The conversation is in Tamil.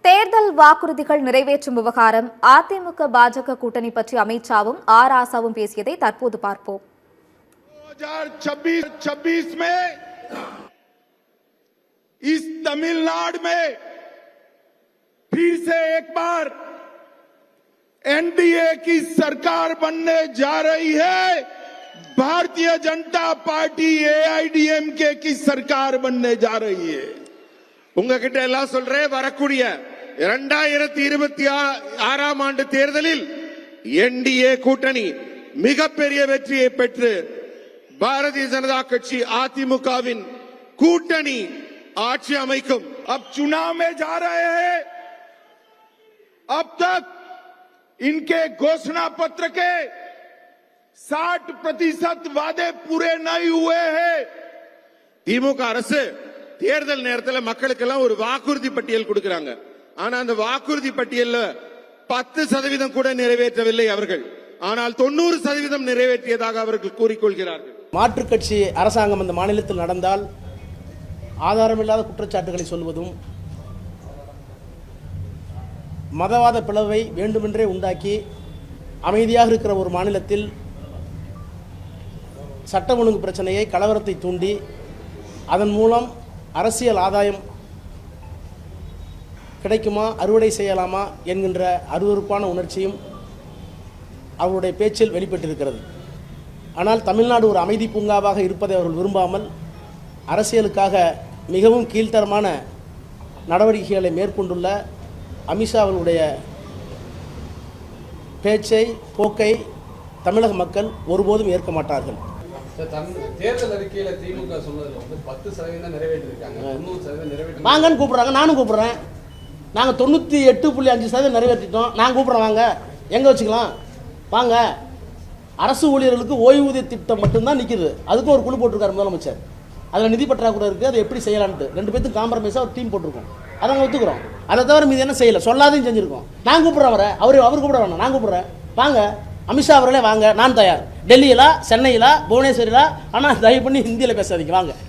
தேர்தல் வாக்குறுதிகள் நிறைவேற்றும் விவகாரம் அதிமுக பாஜக கூட்டணி பற்றி அமித் ஷாவும் ராசாவும் பேசியதை தற்போது பார்ப்போம். 2026 में इस तमिलनाडु में फिर से एक बार एनडीए की सरकार बनने जा रही है. भारतीय जनता पार्टी एआईडीएमके की सरकार बनने जा रही है. உங்ககிட்ட எல்லாம் சொல்றேன், வரக்கூடிய 2026 ஆண்டு தேர்தலில் என்டிஏ கூட்டணி மிகப்பெரிய வெற்றியை பெற்று भारतीय जनता कक्षी அதிமுகவின் கூட்டணி ஆட்சி அமைக்கும். अब चुनाव में जा रहे हैं. अब तक इनके घोषणा पत्र के 60% वादे पूरे नहीं हुए हैं. திமுக அரசு தேர்தல் நேரத்தில் மக்களுக்கெல்லாம் ஒரு வாக்குறுதி பட்டியல் கொடுக்கறாங்க. ஆனா அந்த வாக்குறுதி பட்டியல்ல 10% கூட நிறைவேற்றவில்லை அவர்கள். ஆனால் 90% நிறைவேற்றியதாக அவர்கள் கூறிக்கொள்கிறார்கள். மாற்றுக் கட்சி அரசாங்கம் அந்த மாநிலத்தில் நடந்தால் ஆதாரமில்லாத குற்றச்சாட்டுகளை சொல்வதும், மதவாத பிளவை வேண்டுமென்றே உண்டாக்கி அமைதியாக இருக்கிற ஒரு மாநிலத்தில் சட்ட ஒழுங்கு பிரச்சனையை, கலவரத்தை தூண்டி அதன் மூலம் அரசியல் ஆதாயம் கிடைக்குமா, அறுவடை செய்யலாமா என்கின்ற அருவருப்பான உணர்ச்சியும் அவருடைய பேச்சில் வெளிப்பட்டிருக்கிறது. ஆனால் தமிழ்நாடு ஒரு அமைதி பூங்காவாக இருப்பதை அவர்கள் விரும்பாமல் அரசியலுக்காக மிகவும் கீழ்த்தரமான நடவடிக்கைகளை மேற்கொண்டுள்ள அமித்ஷா அவர்களுடைய பேச்சை, போக்கை தமிழக மக்கள் ஒருபோதும் ஏற்க மாட்டார்கள். தேர்தல் அறிக்கையில திமுக சொன்னதுல 10% நிறைவேற்றிருக்காங்க, 90% நிறைவேற்றி வாங்கன்னு கூப்பிடுறாங்க. நானும் கூப்பிடுறேன். நாங்கள் 98.5% நிறைவேற்றிட்டோம். நான் கூப்பிட்றேன், வாங்க, எங்கே வச்சுக்கலாம், வாங்க. அரசு ஊழியர்களுக்கு ஓய்வூதிய திட்டம் மட்டும்தான் நிற்கிது. அதுக்கும் ஒரு குழு போட்டிருக்காரு முதலமைச்சர். அதில் நிதி பற்றாக்குறை இருக்குது, அதை எப்படி செய்யலான்ட்டு 2 பேர்த்துக்கு காம்ப்ரமைஸாக ஒரு டீம் போட்டிருக்கோம். அதை நாங்கள் ஒத்துக்கிறோம். அதை தவிர மீது என்ன செய்யலை, சொல்லாதையும் செஞ்சுருக்கோம். நான் கூப்பிட்றேன் அவரை, அவர் கூப்பிட வேணாம், நான் கூப்பிட்றேன், வாங்க அமித்ஷா அவர்களே வாங்க, நான் தயார். டெல்லியிலா, சென்னையிலா, புவனேஸ்வரிலா, ஆனால் தயவு பண்ணி ஹிந்தியில் பேசாதீங்க, வாங்க.